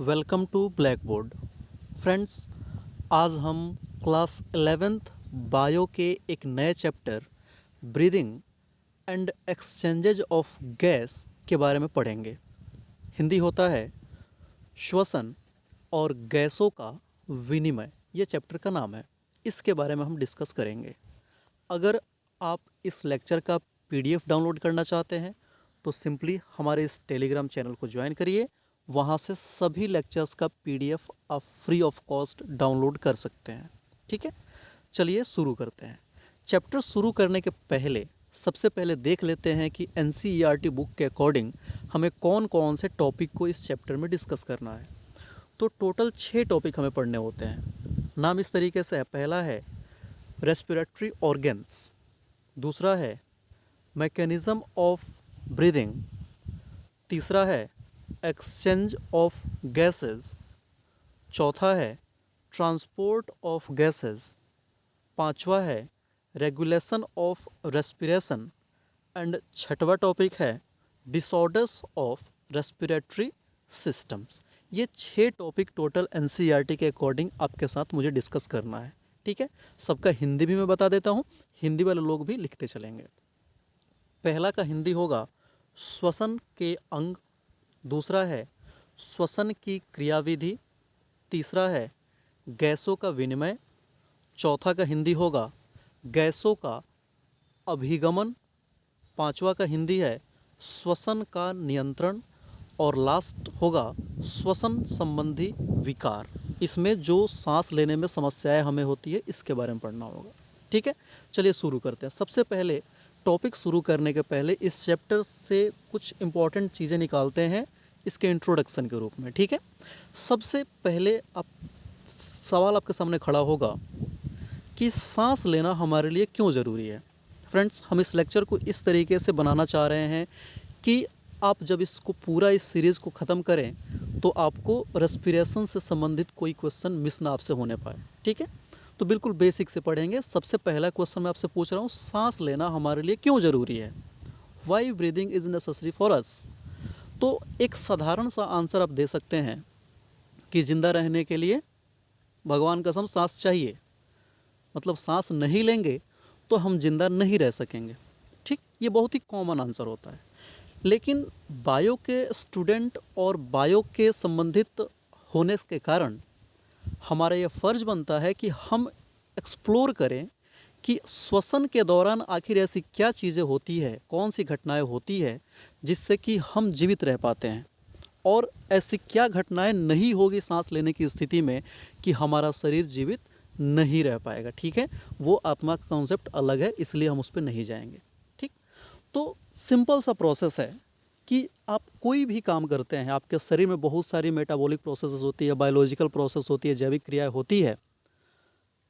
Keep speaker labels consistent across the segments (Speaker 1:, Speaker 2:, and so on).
Speaker 1: Welcome to black board. Friends, आज हम class 11th bio के एक नए chapter breathing and exchanges of gas के बारे में पढ़ेंगे। हिंदी होता है श्वसन और गैसों का विनिमय, ये चैप्टर का नाम है। इसके बारे में हम डिस्कस करेंगे। अगर आप इस लेक्चर का पीडीएफ डाउनलोड करना चाहते हैं तो सिंपली हमारे इस टेलीग्राम चैनल को ज्वाइन करिए। वहाँ से सभी लेक्चर्स का पीडीएफ आप फ्री ऑफ कॉस्ट डाउनलोड कर सकते हैं। ठीक है, चलिए शुरू करते हैं। चैप्टर शुरू करने के पहले सबसे पहले देख लेते हैं कि एनसीईआरटी बुक के अकॉर्डिंग हमें कौन कौन से टॉपिक को इस चैप्टर में डिस्कस करना है। तो टोटल 6 टॉपिक हमें पढ़ने होते हैं। नाम इस तरीके से है। पहला है रेस्पिरेटरी ऑर्गन्स, दूसरा है मैकेनिज्म ऑफ ब्रीदिंग, तीसरा है एक्सचेंज ऑफ गैसेस, चौथा है ट्रांसपोर्ट ऑफ गैसेस, पांचवा है रेगुलेशन ऑफ रेस्पिरेशन एंड छठवा टॉपिक है डिसऑर्डर्स ऑफ रेस्पिरेटरी सिस्टम्स। ये 6 टॉपिक टोटल एनसीईआरटी के अकॉर्डिंग आपके साथ मुझे डिस्कस करना है। ठीक है, सबका हिंदी भी मैं बता देता हूँ, हिंदी वाले लोग भी लिखते चलेंगे। पहला का हिंदी होगा श्वसन के अंग, दूसरा है श्वसन की क्रियाविधि, तीसरा है गैसों का विनिमय, चौथा का हिंदी होगा गैसों का अभिगमन, पांचवा का हिंदी है श्वसन का नियंत्रण, और लास्ट होगा श्वसन संबंधी विकार। इसमें जो सांस लेने में समस्याएं हमें होती है इसके बारे में पढ़ना होगा। ठीक है, चलिए शुरू करते हैं। सबसे पहले टॉपिक शुरू करने के पहले इस चैप्टर से कुछ इम्पॉर्टेंट चीज़ें निकालते हैं इसके इंट्रोडक्शन के रूप में। ठीक है, सबसे पहले आप सवाल आपके सामने खड़ा होगा कि सांस लेना हमारे लिए क्यों ज़रूरी है। फ्रेंड्स, हम इस लेक्चर को इस तरीके से बनाना चाह रहे हैं कि आप जब इसको पूरा इस सीरीज़ को ख़त्म करें तो आपको रेस्पिरेशन से संबंधित कोई क्वेश्चन मिस ना आपसे होने पाए। ठीक है, तो बिल्कुल बेसिक से पढ़ेंगे। सबसे पहला क्वेश्चन मैं आपसे पूछ रहा हूँ, सांस लेना हमारे लिए क्यों ज़रूरी है? Why breathing is necessary for us? तो एक साधारण सा आंसर आप दे सकते हैं कि ज़िंदा रहने के लिए भगवान कसम सांस चाहिए। मतलब सांस नहीं लेंगे तो हम जिंदा नहीं रह सकेंगे। ठीक, ये बहुत ही कॉमन आंसर होता है। लेकिन बायो के स्टूडेंट और बायो के संबंधित होने के कारण हमारा यह फ़र्ज बनता है कि हम एक्सप्लोर करें कि श्वसन के दौरान आखिर ऐसी क्या चीज़ें होती है, कौन सी घटनाएं होती है जिससे कि हम जीवित रह पाते हैं, और ऐसी क्या घटनाएं नहीं होगी सांस लेने की स्थिति में कि हमारा शरीर जीवित नहीं रह पाएगा। ठीक है, वो आत्मा का कॉन्सेप्ट अलग है, इसलिए हम उस पर नहीं जाएंगे। ठीक, तो सिंपल सा प्रोसेस है कि आप कोई भी काम करते हैं, आपके शरीर में बहुत सारी मेटाबॉलिक प्रोसेसेस होती है, बायोलॉजिकल प्रोसेस होती है, जैविक क्रिया होती है।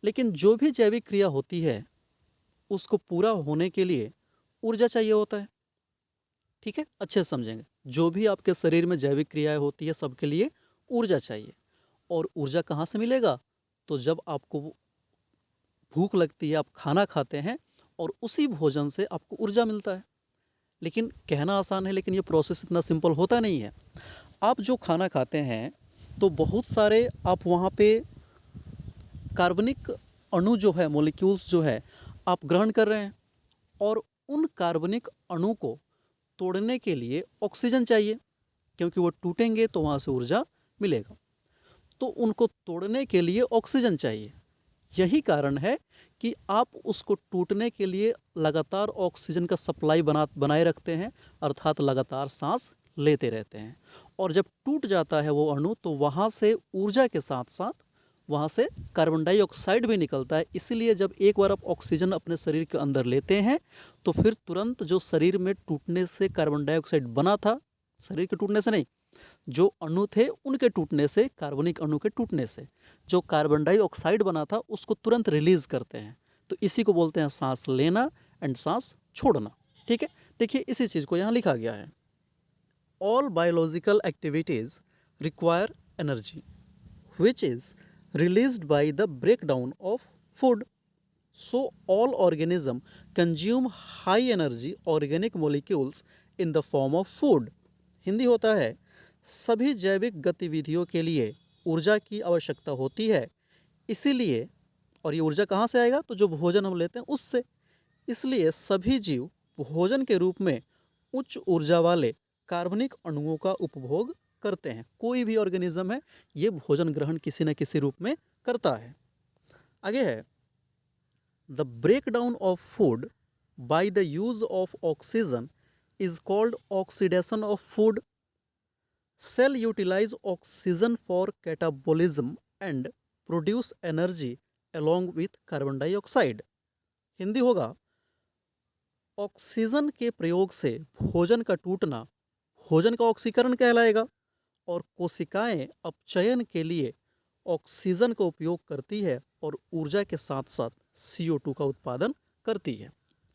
Speaker 1: लेकिन जो भी जैविक क्रिया होती है उसको पूरा होने के लिए ऊर्जा चाहिए होता है। ठीक है, अच्छे से समझेंगे। जो भी आपके शरीर में जैविक क्रियाएं होती है सबके लिए ऊर्जा चाहिए। और ऊर्जा कहाँ से मिलेगा? तो जब आपको भूख लगती है, आप खाना खाते हैं और उसी भोजन से आपको ऊर्जा मिलता है। लेकिन कहना आसान है, लेकिन ये प्रोसेस इतना सिंपल होता नहीं है। आप जो खाना खाते हैं तो बहुत सारे आप वहाँ पे कार्बनिक अणु जो है, मॉलिक्यूल्स जो है, आप ग्रहण कर रहे हैं, और उन कार्बनिक अणु को तोड़ने के लिए ऑक्सीजन चाहिए, क्योंकि वो टूटेंगे तो वहाँ से ऊर्जा मिलेगा। तो उनको तोड़ने के लिए ऑक्सीजन चाहिए। यही कारण है कि आप उसको टूटने के लिए लगातार ऑक्सीजन का सप्लाई बनाए रखते हैं, अर्थात लगातार सांस लेते रहते हैं। और जब टूट जाता है वो अणु तो वहाँ से ऊर्जा के साथ साथ वहाँ से कार्बन डाइऑक्साइड भी निकलता है। इसीलिए जब एक बार आप ऑक्सीजन अपने शरीर के अंदर लेते हैं तो फिर तुरंत जो शरीर में टूटने से कार्बन डाइऑक्साइड बना था, शरीर के टूटने से नहीं, जो अणु थे उनके टूटने से, कार्बनिक अणु के टूटने से जो कार्बन डाइऑक्साइड बना था उसको तुरंत रिलीज करते हैं। तो इसी को बोलते हैं सांस लेना एंड सांस छोड़ना। ठीक है, देखिए इसी चीज़ को यहाँ लिखा गया है। All biological activities require energy which is released by the breakdown of food. So all organism consume high energy organic molecules in the form of food. Hindi होता है, सभी जैविक गतिविधियों के लिए ऊर्जा की आवश्यकता होती है। इसीलिए, और ये ऊर्जा कहाँ से आएगा? तो जो भोजन हम लेते हैं उससे। इसलिए सभी जीव भोजन के रूप में उच्च ऊर्जा वाले कार्बनिक अणुओं का उपभोग करते हैं। कोई भी ऑर्गेनिज्म है, ये भोजन ग्रहण किसी न किसी रूप में करता है। आगे है, the breakdown of food by the use of oxygen is called oxidation of food. Cell utilize oxygen for catabolism and produce energy along with carbon dioxide. Hindi होगा, ऑक्सीजन के प्रयोग से भोजन का टूटना भोजन का ऑक्सीकरण कहलाएगा और कोशिकाएं अपचयन के लिए ऑक्सीजन का उपयोग करती है और ऊर्जा के साथ साथ CO2 का उत्पादन करती है।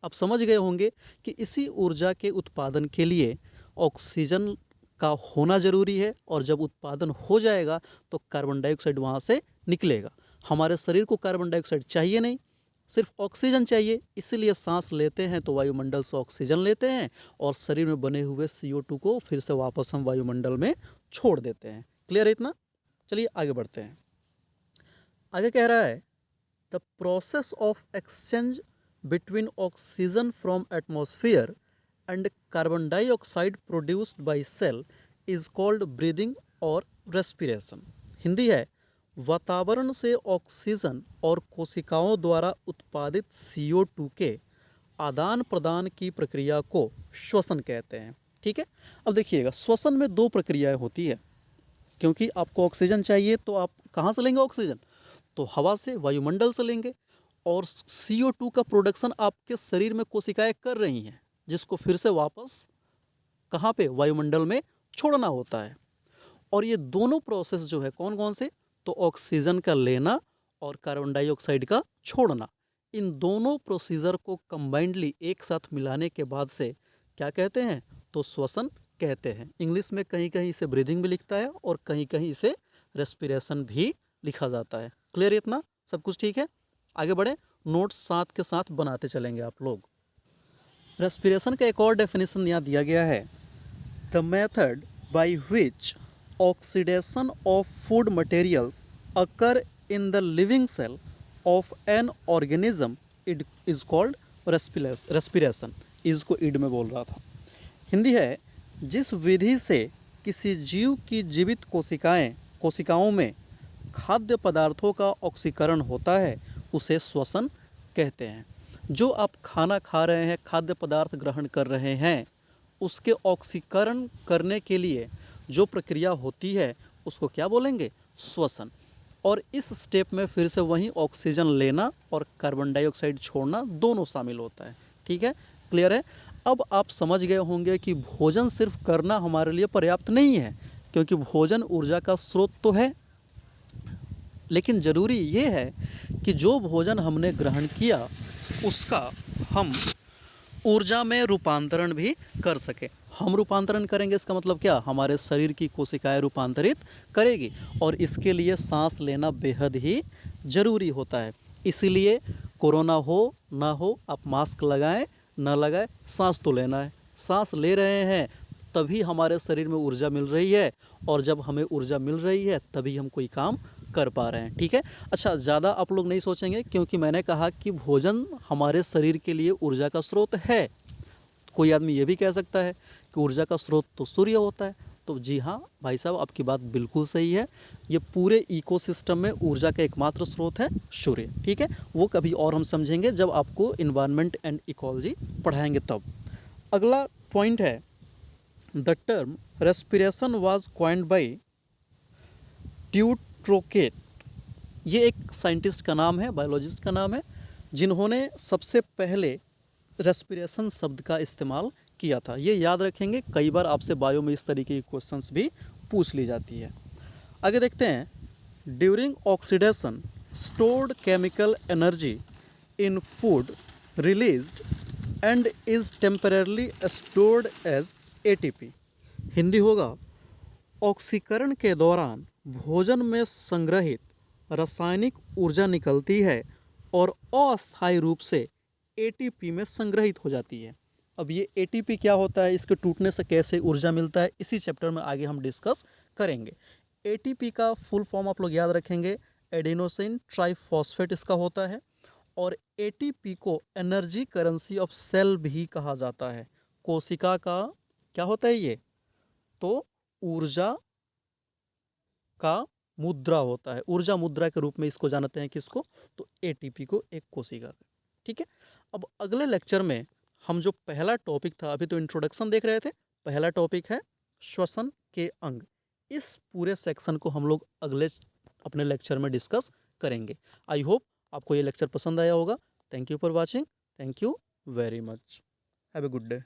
Speaker 1: आप समझ गए होंगे कि इसी ऊर्जा के उत्पादन के लिए ऑक्सीजन का होना जरूरी है और जब उत्पादन हो जाएगा तो कार्बन डाइऑक्साइड वहाँ से निकलेगा। हमारे शरीर को कार्बन डाइऑक्साइड चाहिए नहीं, सिर्फ ऑक्सीजन चाहिए। इसीलिए सांस लेते हैं तो वायुमंडल से ऑक्सीजन लेते हैं और शरीर में बने हुए CO2 को फिर से वापस हम वायुमंडल में छोड़ देते हैं। क्लियर है इतना? चलिए आगे बढ़ते हैं। आगे कह रहा है, the process of exchange between oxygen from atmosphere and carbon dioxide produced by cell is called breathing और रेस्पिरेशन। हिंदी है, वातावरण से ऑक्सीजन और कोशिकाओं द्वारा उत्पादित CO2 के आदान प्रदान की प्रक्रिया को श्वसन कहते हैं। ठीक है, अब देखिएगा, श्वसन में दो प्रक्रियाएं होती है। क्योंकि आपको ऑक्सीजन चाहिए तो आप कहाँ से लेंगे ऑक्सीजन? तो हवा से, वायुमंडल से लेंगे। और CO2 का प्रोडक्शन आपके शरीर में कोशिकाएं कर रही हैं, जिसको फिर से वापस कहाँ पे? वायुमंडल में छोड़ना होता है। और ये दोनों प्रोसेस जो है कौन कौन से? तो ऑक्सीजन का लेना और कार्बन डाइऑक्साइड का छोड़ना। इन दोनों प्रोसीजर को कंबाइंडली एक साथ मिलाने के बाद से क्या कहते हैं? तो श्वसन कहते हैं। इंग्लिश में कहीं कहीं इसे ब्रीदिंग भी लिखता है और कहीं कहीं इसे रेस्पिरेशन भी लिखा जाता है। क्लियर इतना? सब कुछ ठीक है? आगे बढ़े, नोट्स साथ के साथ बनाते चलेंगे आप लोग। रेस्पिरेशन का एक और डेफिनेशन यहाँ दिया गया है, the method by which oxidation of food materials occur in the living cell of an organism it is called respiration. इसको इड में बोल रहा था। हिंदी है, जिस विधि से किसी जीव की जीवित कोशिकाओं में खाद्य पदार्थों का ऑक्सीकरण होता है उसे श्वसन कहते हैं। जो आप खाना खा रहे हैं, खाद्य पदार्थ ग्रहण कर रहे हैं, उसके ऑक्सीकरण करने के लिए जो प्रक्रिया होती है उसको क्या बोलेंगे? श्वसन। और इस स्टेप में फिर से वहीं ऑक्सीजन लेना और कार्बन डाइऑक्साइड छोड़ना दोनों शामिल होता है। ठीक है, क्लियर है? अब आप समझ गए होंगे कि भोजन सिर्फ करना हमारे लिए पर्याप्त नहीं है, क्योंकि भोजन ऊर्जा का स्रोत तो है, लेकिन ज़रूरी ये है कि जो भोजन हमने ग्रहण किया उसका हम ऊर्जा में रूपांतरण भी कर सके। हम रूपांतरण करेंगे, इसका मतलब क्या? हमारे शरीर की कोशिकाएं रूपांतरित करेगी और इसके लिए सांस लेना बेहद ही ज़रूरी होता है। इसीलिए कोरोना हो ना हो, आप मास्क लगाएं ना लगाएं, सांस तो लेना है। सांस ले रहे हैं तभी हमारे शरीर में ऊर्जा मिल रही है, और जब हमें ऊर्जा मिल रही है तभी हम कोई काम कर पा रहे हैं। ठीक है, अच्छा, ज़्यादा आप लोग नहीं सोचेंगे, क्योंकि मैंने कहा कि भोजन हमारे शरीर के लिए ऊर्जा का स्रोत है। कोई आदमी ये भी कह सकता है कि ऊर्जा का स्रोत तो सूर्य होता है। तो जी हाँ भाई साहब, आपकी बात बिल्कुल सही है। ये पूरे इकोसिस्टम में ऊर्जा का एकमात्र स्रोत है सूर्य। ठीक है, वो कभी और हम समझेंगे जब आपको इन्वायरमेंट एंड इकोलॉजी पढ़ाएंगे तब। अगला पॉइंट है, the term respiration was coined by Dutrochet. ये एक साइंटिस्ट का नाम है, बायोलॉजिस्ट का नाम है, जिन्होंने सबसे पहले रेस्पिरेशन शब्द का इस्तेमाल किया था। ये याद रखेंगे, कई बार आपसे बायो में इस तरीके की क्वेश्चंस भी पूछ ली जाती है। आगे देखते हैं, during oxidation stored chemical energy in food released and is temporarily stored as ATP। Hindi होगा, ऑक्सीकरण के दौरान भोजन में संग्रहित रासायनिक ऊर्जा निकलती है और अस्थायी रूप से ATP में संग्रहित हो जाती है। अब ये एटीपी क्या होता है, इसके टूटने से कैसे ऊर्जा मिलता है, इसी चैप्टर में आगे हम डिस्कस करेंगे। एटीपी का फुल फॉर्म आप लोग याद रखेंगे, एडेनोसिन ट्राइफॉस्फेट इसका होता है। और एटीपी को एनर्जी करेंसी ऑफ सेल भी कहा जाता है। कोशिका का क्या होता है ये, तो ऊर्जा का मुद्रा होता है, ऊर्जा मुद्रा के रूप में इसको जानते हैं किसको, तो एटीपी को, एक कोशिका का। ठीक है, अब अगले लेक्चर में हम जो पहला टॉपिक था, अभी तो इंट्रोडक्शन देख रहे थे, पहला टॉपिक है श्वसन के अंग। इस पूरे सेक्शन को हम लोग अगले अपने लेक्चर में डिस्कस करेंगे। आई होप आपको ये लेक्चर पसंद आया होगा। Thank you for watching, thank you very much, have a good day.